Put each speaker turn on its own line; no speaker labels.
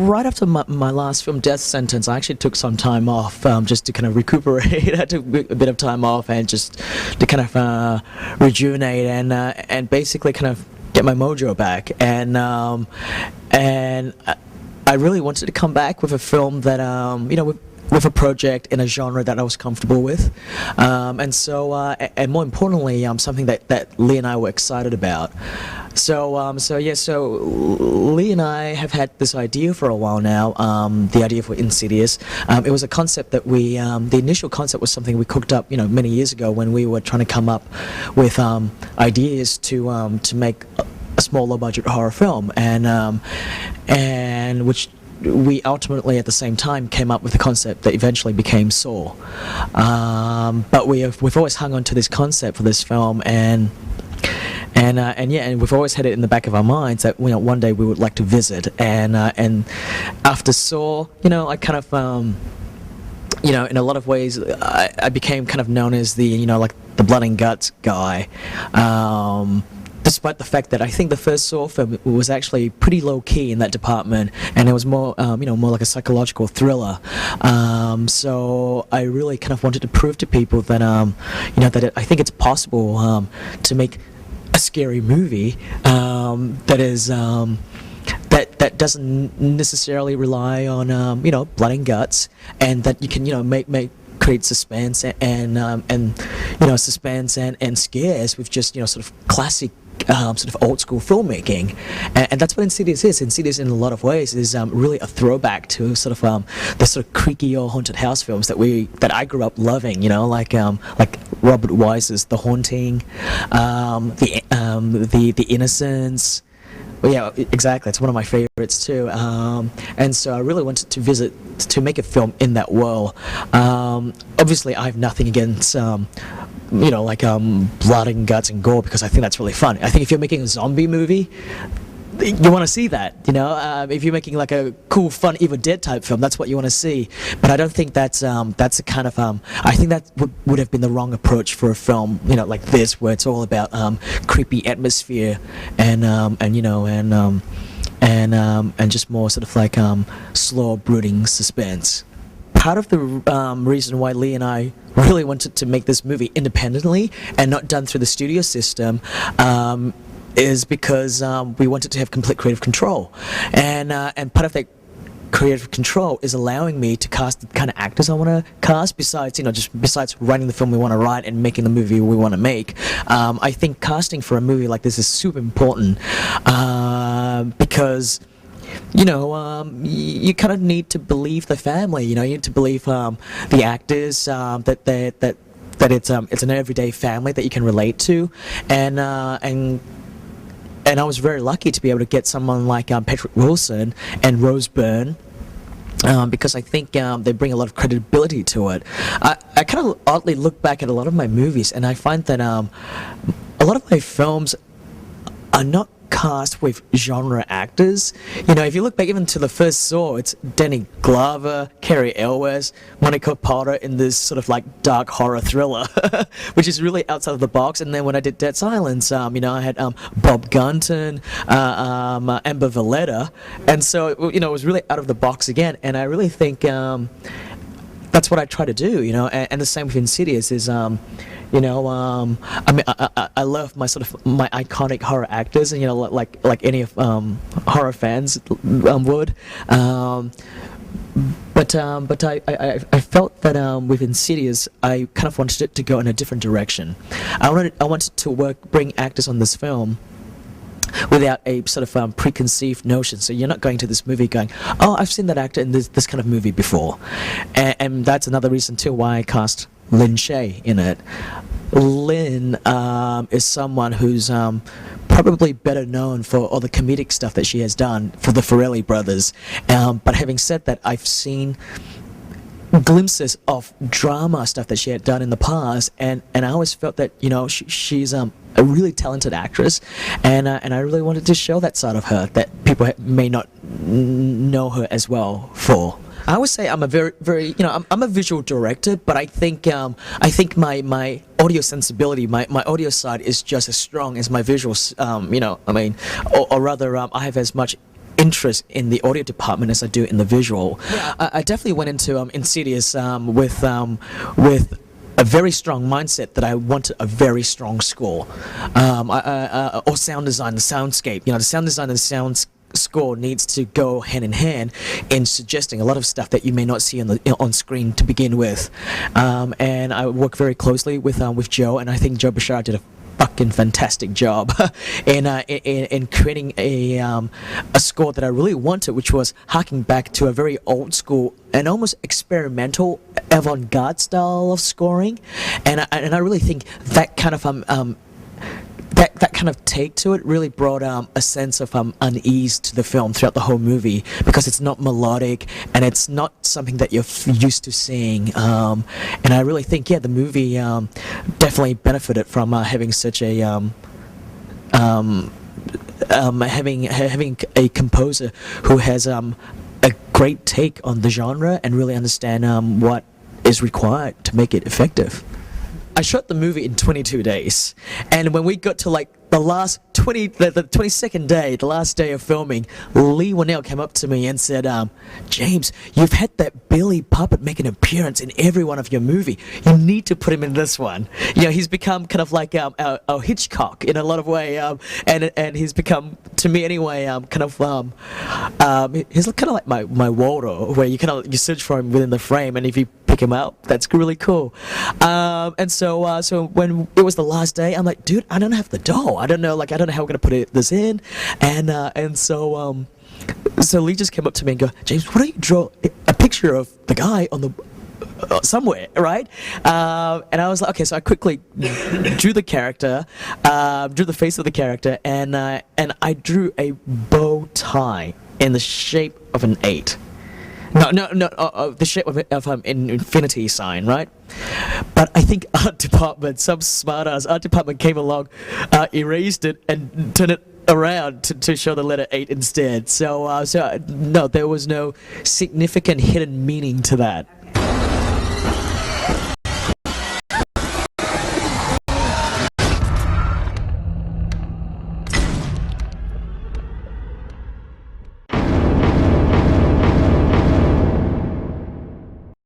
right after my last film, Death Sentence, I actually took some time off just to kind of recuperate. I took a bit of time off and just to kind of rejuvenate and basically kind of get my mojo back. And I really wanted to come back with a film that with a project in a genre that I was comfortable with, and more importantly, something that Leigh and I were excited about. So Leigh and I have had this idea for a while now, the idea for Insidious. It was a concept that the initial concept was something we cooked up, many years ago when we were trying to come up with ideas to make a small, low-budget horror film, and which we ultimately at the same time came up with the concept that eventually became Saw. But we've always hung on to this concept for this film, and we've always had it in the back of our minds that one day we would like to visit. And after Saw, I kind of in a lot of ways I became kind of known as the like the blood and guts guy. Despite the fact that I think the first Saw film was actually pretty low-key in that department, and it was more, more like a psychological thriller. So I really kind of wanted to prove to people that, I think it's possible to make a scary movie that is that doesn't necessarily rely on blood and guts, and that you can create suspense and suspense and scares with just sort of classic sort of old school filmmaking, and that's what Insidious is. Insidious in a lot of ways is really a throwback to sort of the sort of creaky old haunted house films that I grew up loving, like Robert Wise's The Haunting, the Innocents. Well, yeah, exactly. It's one of my favorites too. And so I really wanted to make a film in that world. Obviously, I have nothing against blood and guts and gore, because I think that's really fun. I think if you're making a zombie movie, you want to see that, if you're making like a cool, fun Evil Dead type film, that's what you want to see. But I don't think that's a kind of I think that would have been the wrong approach for a film, like this, where it's all about creepy atmosphere and just more sort of like slow, brooding suspense. Part of the reason why Leigh and I really wanted to make this movie independently and not done through the studio system is because we wanted to have complete creative control, and part of that creative control is allowing me to cast the kind of actors I want to cast. Besides writing the film we want to write and making the movie we want to make, I think casting for a movie like this is super important because you kind of need to believe the family. You need to believe the actors that it's an everyday family that you can relate to, and I was very lucky to be able to get someone like Patrick Wilson and Rose Byrne, because I think they bring a lot of credibility to it. I kind of oddly look back at a lot of my movies, and I find that a lot of my films are not cast with genre actors. If you look back even to the first Saw, it's Danny Glover, Cary Elwes, Monica Potter in this sort of like dark horror thriller, which is really outside of the box. And then when I did Dead Silence, I had Bob Gunton, Amber Valletta, and so it was really out of the box again. And I really think that's what I try to do, and the same with Insidious is, I love my iconic horror actors, and like any of horror fans would, but I felt that with Insidious I kind of wanted it to go in a different direction. I wanted to bring actors on this film without a sort of preconceived notion. So you're not going to this movie going, oh, I've seen that actor in this kind of movie before. And that's another reason too why I cast Lin Shaye in it. Lin is someone who's probably better known for all the comedic stuff that she has done for the Farrelly brothers. But having said that, I've seen glimpses of drama stuff that she had done in the past, and I always felt that she's a really talented actress, and I really wanted to show that side of her that people may not know her as well for. I would say I'm a very I'm a visual director, but I think my audio sensibility, my audio side is just as strong as my visuals. Or rather, I have as much interest in the audio department as I do in the visual. Yeah, I definitely went into Insidious with a very strong mindset that I wanted a very strong score, or sound design, the soundscape. The sound design and the sound score needs to go hand in hand in suggesting a lot of stuff that you may not see on screen to begin with. And I work very closely with Joe, and I think Joe Bashar did a fucking fantastic job in creating a score that I really wanted, which was harking back to a very old school and almost experimental avant-garde style of scoring, and I really think that kind of that kind of take to it really brought a sense of unease to the film throughout the whole movie, because it's not melodic and it's not something that you're used to seeing. And I really think, the movie definitely benefited from having such a having a composer who has a great take on the genre and really understand what is required to make it effective. I shot the movie in 22 days, and when we got to the last the 22nd day, the last day of filming, Leigh Whannell came up to me and said, James, you've had that Billy puppet make an appearance in every one of your movie. You need to put him in this one. He's become kind of like our Hitchcock in a lot of way, and he's become, to me anyway, kind of he's kind of like my Waldo, where you search for him within the frame, and if you pick him out, that's really cool. And so when it was the last day, I'm like, dude, I don't have the doll. I don't know how we're gonna put this in, and so Leigh just came up to me and go, James, why don't you draw a picture of the guy on the somewhere, right? And I was like, okay, so I quickly drew the character, drew the face of the character, and I drew a bow tie in the shape of an 8. No, the shape of an infinity sign, right? But I think art department, some smart-ass art department came along, erased it, and turned it around to show the letter 8 instead. So no, there was no significant hidden meaning to that.